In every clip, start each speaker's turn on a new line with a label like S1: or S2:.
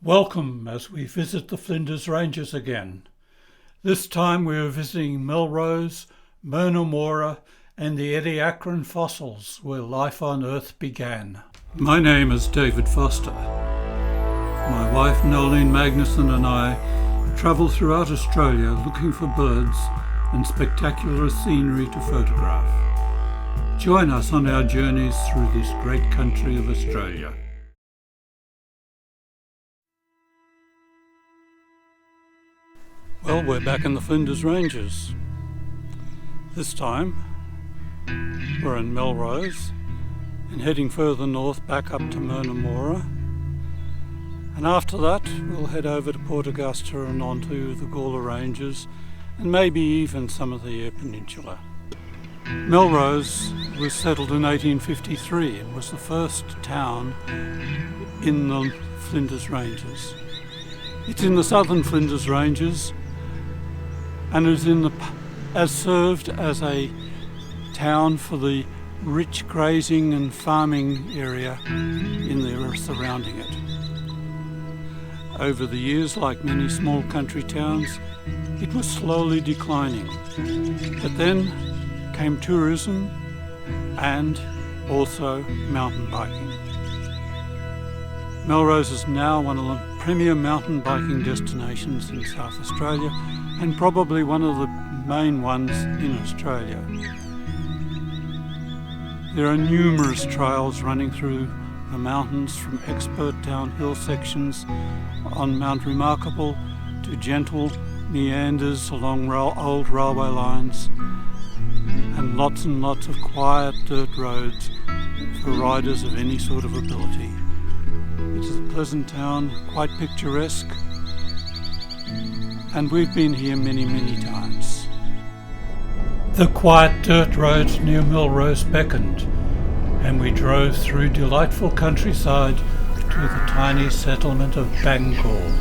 S1: Welcome as we visit the Flinders Ranges again. This time we are visiting Melrose, Merna Mora and the Ediacaran fossils where life on Earth began. My name is David Foster. My wife Nolene Magnuson and I travel throughout Australia looking for birds and spectacular scenery to photograph. Join us on our journeys through this great country of Australia. Well, we're back in the Flinders Ranges. This time we're in Melrose and heading further north back up to Merna Mora. And after that we'll head over to Port Augusta and onto the Gawler Ranges and maybe even some of the Eyre Peninsula. Melrose was settled in 1853 and was the first town in the Flinders Ranges. It's in the southern Flinders Ranges and has served as a town for the rich grazing and farming area in the surrounding it. Over the years, like many small country towns, it was slowly declining. But then came tourism and also mountain biking. Melrose is now one of the premier mountain biking destinations in South Australia and probably one of the main ones in Australia. There are numerous trails running through the mountains, from expert downhill sections on Mount Remarkable to gentle meanders along old railway lines, and lots of quiet dirt roads for riders of any sort of ability. It is a pleasant town, quite picturesque, and we've been here many times. The quiet dirt roads near Melrose beckoned, and we drove through delightful countryside to the tiny settlement of Bangor.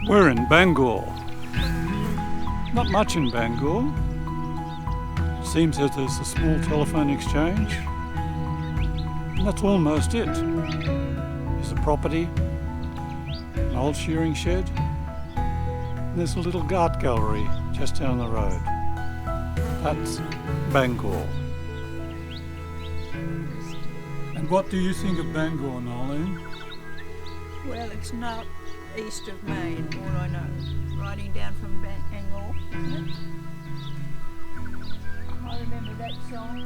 S1: We're in Bangor. Not much in Bangor. It seems that there's a small telephone exchange. And that's almost it. There's a property, an old shearing shed, and there's a little art gallery just down the road. That's Bangor. And what do you think of Bangor, Nolene?
S2: Well, it's not east of Maine, all I know. Riding down from Bangor, isn't it? I remember that song.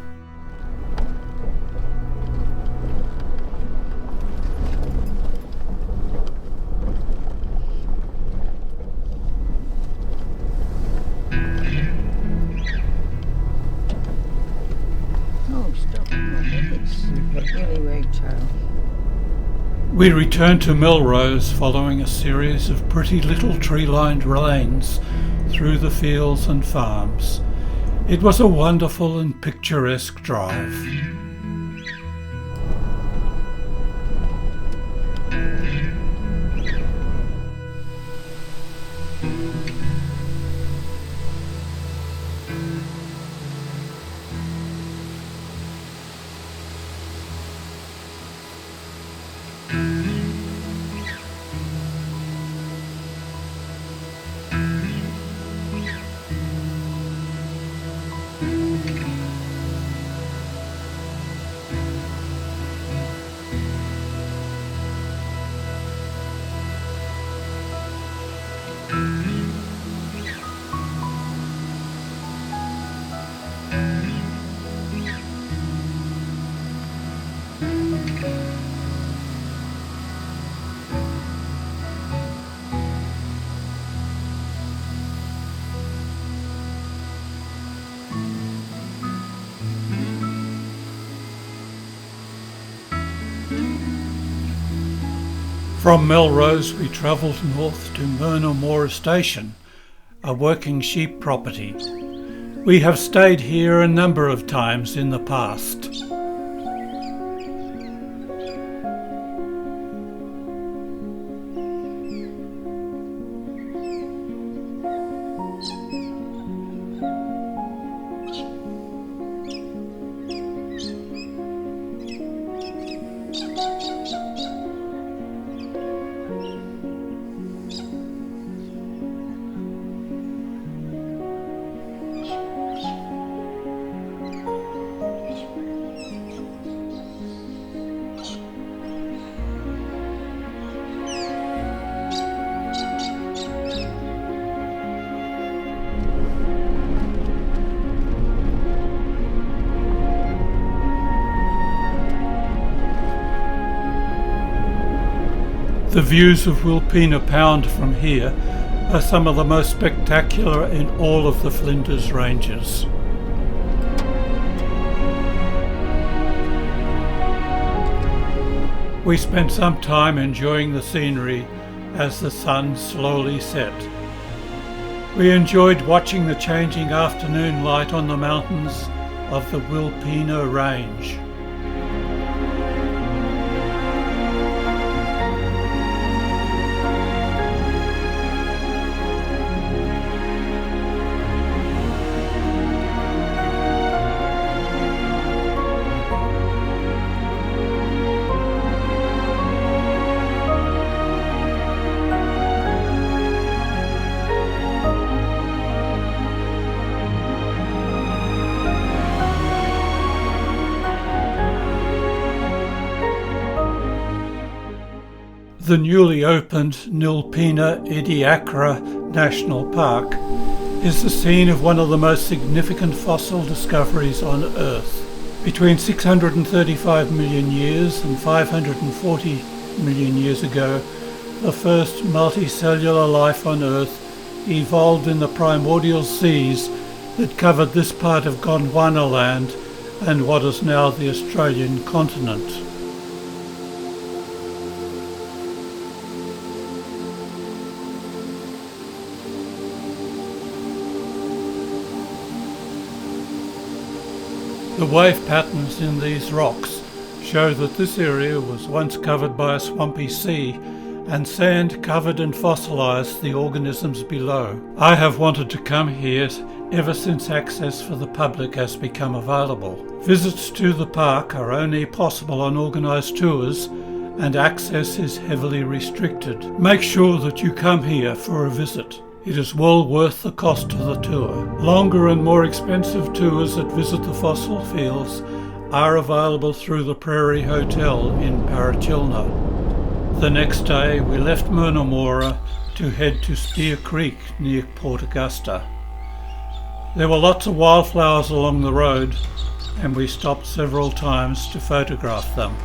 S2: Oh, stop. It's really wagtail.
S1: We returned to Melrose following a series of pretty little tree-lined lanes through the fields and farms. It was a wonderful and picturesque drive. From Melrose we travelled north to Merna Mora Station, a working sheep property. We have stayed here a number of times in the past. The views of Nilpena Pound from here are some of the most spectacular in all of the Flinders Ranges. We spent some time enjoying the scenery as the sun slowly set. We enjoyed watching the changing afternoon light on the mountains of the Nilpena Range. The newly opened Nilpena-Ediacara National Park is the scene of one of the most significant fossil discoveries on Earth. Between 635 million years and 540 million years ago, the first multi-cellular life on Earth evolved in the primordial seas that covered this part of Gondwana land and what is now the Australian continent. The wave patterns in these rocks show that this area was once covered by a swampy sea, and sand covered and fossilised the organisms below. I have wanted to come here ever since access for the public has become available. Visits to the park are only possible on organised tours, and access is heavily restricted. Make sure that you come here for a visit. It is well worth the cost of the tour. Longer and more expensive tours that visit the fossil fields are available through the Prairie Hotel in Parachilna. The next day we left Merna Mora to head to Spear Creek near Port Augusta. There were lots of wildflowers along the road, and we stopped several times to photograph them.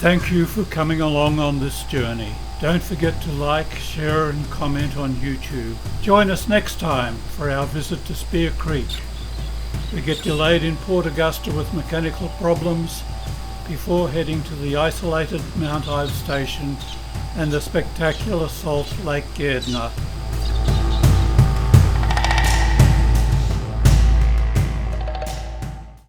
S1: Thank you for coming along on this journey. Don't forget to like, share and comment on YouTube. Join us next time for our visit to Spear Creek. We get delayed in Port Augusta with mechanical problems before heading to the isolated Mount Ive Station and the spectacular Salt Lake Gairdner.